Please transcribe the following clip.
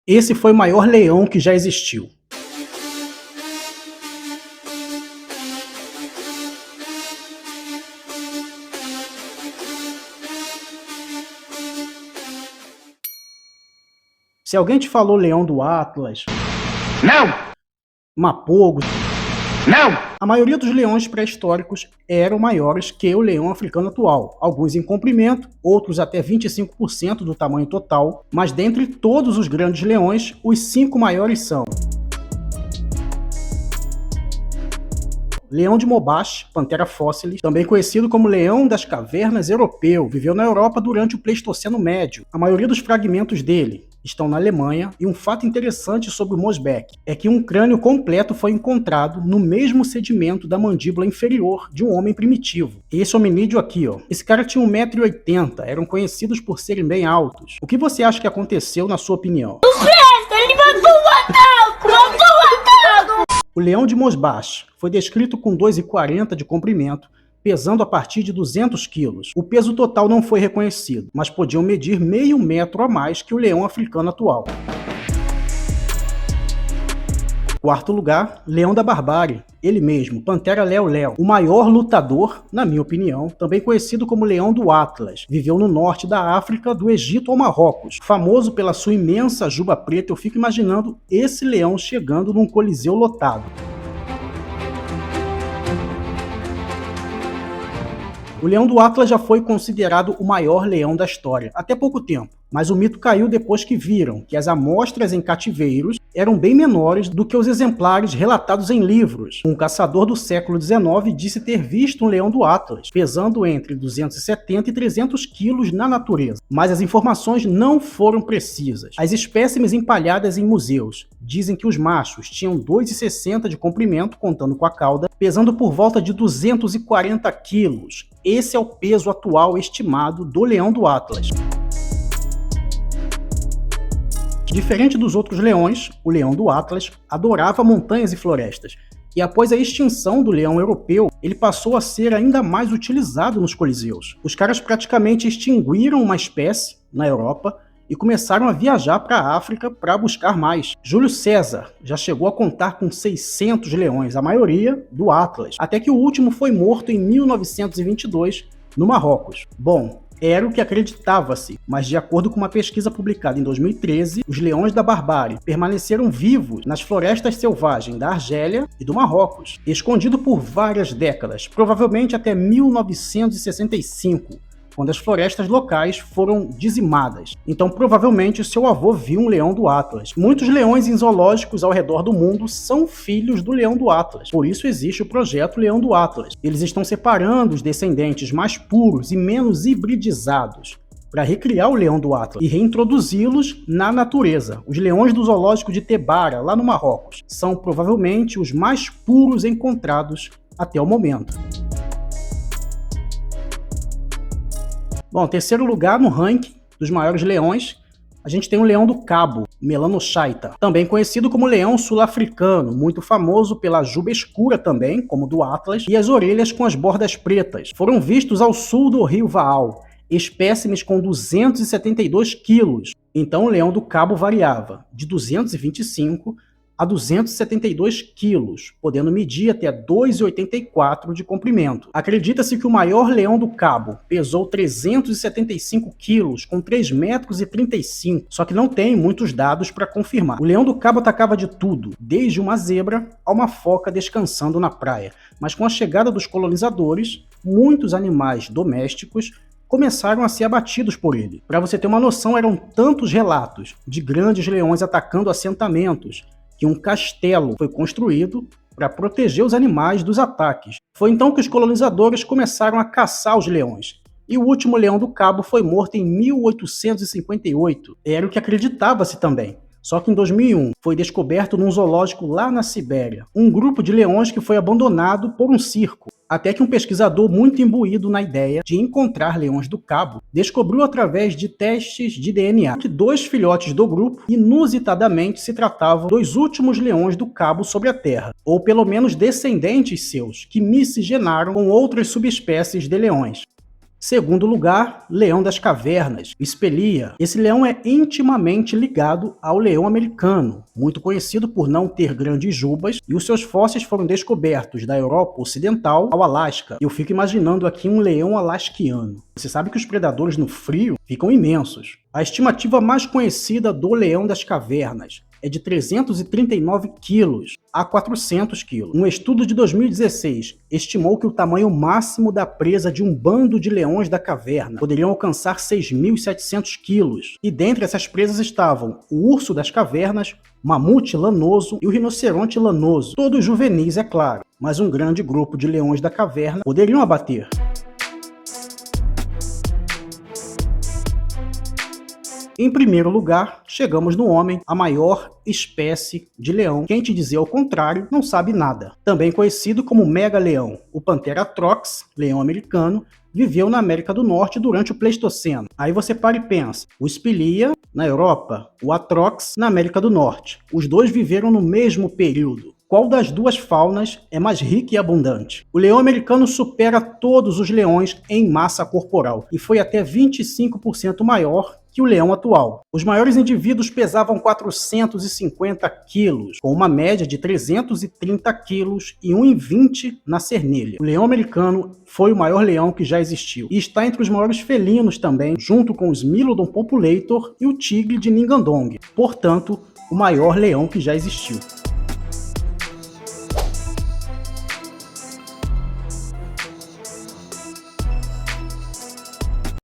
Esse foi o maior leão que já existiu. Se alguém te falou leão do Atlas, Não! Mapogo, Não! a maioria dos leões pré-históricos eram maiores que o leão africano atual, alguns em comprimento, outros até 25% do tamanho total, mas dentre todos os grandes leões, os 5 maiores são: Leão de Mobash, Panthera fossilis, também conhecido como leão das cavernas europeu, viveu na Europa durante o Pleistoceno Médio. A maioria dos fragmentos dele estão na Alemanha, e um fato interessante sobre o Mosbeck é que um crânio completo foi encontrado no mesmo sedimento da mandíbula inferior de um homem primitivo. Esse hominídeo aqui, ó, esse cara tinha 1,80 m, eram conhecidos por serem bem altos. O que você acha que aconteceu, na sua opinião? Ele matou o macaco! O leão de Mosbash foi descrito com 2,40 m de comprimento, pesando a partir de 200 quilos. O peso total não foi reconhecido, mas podiam medir meio metro a mais que o leão africano atual. Quarto lugar, leão da barbárie, ele mesmo, Panthera leo-leo, o maior lutador, na minha opinião, também conhecido como leão do Atlas. Viveu no norte da África, do Egito ao Marrocos. Famoso pela sua imensa juba preta, eu fico imaginando esse leão chegando num coliseu lotado. O leão do Atlas já foi considerado o maior leão da história, até pouco tempo, mas o mito caiu depois que viram que as amostras em cativeiros eram bem menores do que os exemplares relatados em livros. Um caçador do século XIX disse ter visto um leão do Atlas, pesando entre 270 e 300 quilos na natureza, mas as informações não foram precisas. As espécimes empalhadas em museus dizem que os machos tinham 2,60 m de comprimento, contando com a cauda, pesando por volta de 240 quilos. Esse é o peso atual estimado do leão do Atlas. Diferente dos outros leões, o leão do Atlas adorava montanhas e florestas, e após a extinção do leão europeu, ele passou a ser ainda mais utilizado nos coliseus. Os caras praticamente extinguiram uma espécie na Europa e começaram a viajar para a África para buscar mais. Júlio César já chegou a contar com 600 leões, a maioria do Atlas, até que o último foi morto em 1922 no Marrocos. Bom, era o que acreditava-se, mas de acordo com uma pesquisa publicada em 2013, os leões da barbárie permaneceram vivos nas florestas selvagens da Argélia e do Marrocos, escondido por várias décadas, provavelmente até 1965, quando as florestas locais foram dizimadas. Então provavelmente seu avô viu um leão do Atlas. Muitos leões em zoológicos ao redor do mundo são filhos do leão do Atlas. Por isso existe o projeto Leão do Atlas. Eles estão separando os descendentes mais puros e menos hibridizados para recriar o leão do Atlas e reintroduzi-los na natureza. Os leões do zoológico de Tebara, lá no Marrocos, são provavelmente os mais puros encontrados até o momento. Bom, terceiro lugar no ranking dos maiores leões, a gente tem o leão do Cabo, Melanochaeta, também conhecido como leão sul-africano, muito famoso pela juba escura também, como do Atlas, e as orelhas com as bordas pretas. Foram vistos ao sul do rio Vaal, espécimes com 272 quilos. Então o leão do Cabo variava de 225 a 272 quilos, podendo medir até 2,84 de comprimento. Acredita-se que o maior leão do Cabo pesou 375 quilos, com 3,35 m, só que não tem muitos dados para confirmar. O leão do Cabo atacava de tudo, desde uma zebra a uma foca descansando na praia. Mas com a chegada dos colonizadores, muitos animais domésticos começaram a ser abatidos por ele. Para você ter uma noção, eram tantos relatos de grandes leões atacando assentamentos, que um castelo foi construído para proteger os animais dos ataques. Foi então que os colonizadores começaram a caçar os leões. E o último leão do Cabo foi morto em 1858. Era o que acreditava-se também. Só que em 2001 foi descoberto num zoológico lá na Sibéria um grupo de leões que foi abandonado por um circo. Até que um pesquisador muito imbuído na ideia de encontrar leões do Cabo descobriu através de testes de DNA que 2 filhotes do grupo inusitadamente se tratavam dos últimos leões do Cabo sobre a Terra, ou pelo menos descendentes seus, que miscigenaram com outras subespécies de leões. Segundo lugar, leão das cavernas, Sphelia. Esse leão é intimamente ligado ao leão americano, muito conhecido por não ter grandes jubas, e os seus fósseis foram descobertos da Europa Ocidental ao Alasca. Eu fico imaginando aqui um leão alasquiano. Você sabe que os predadores no frio ficam imensos. A estimativa mais conhecida do leão das cavernas é de 339 quilos a 400 quilos. Um estudo de 2016 estimou que o tamanho máximo da presa de um bando de leões da caverna poderiam alcançar 6.700 quilos. E dentre essas presas estavam o urso das cavernas, o mamute lanoso e o rinoceronte lanoso. Todos juvenis, é claro, mas um grande grupo de leões da caverna poderiam abater. Em primeiro lugar, chegamos no homem, a maior espécie de leão. Quem te dizer ao contrário não sabe nada. Também conhecido como mega-leão, o Panthera atrox, leão americano, viveu na América do Norte durante o Pleistoceno. Aí você para e pensa, o Sphelia na Europa, o atrox na América do Norte. Os dois viveram no mesmo período. Qual das duas faunas é mais rica e abundante? O leão americano supera todos os leões em massa corporal e foi até 25% maior que o leão atual. Os maiores indivíduos pesavam 450 quilos, com uma média de 330 quilos e 1,20 na cernilha. O leão americano foi o maior leão que já existiu e está entre os maiores felinos também, junto com o Smilodon populator e o tigre de Ningandong. Portanto, o maior leão que já existiu.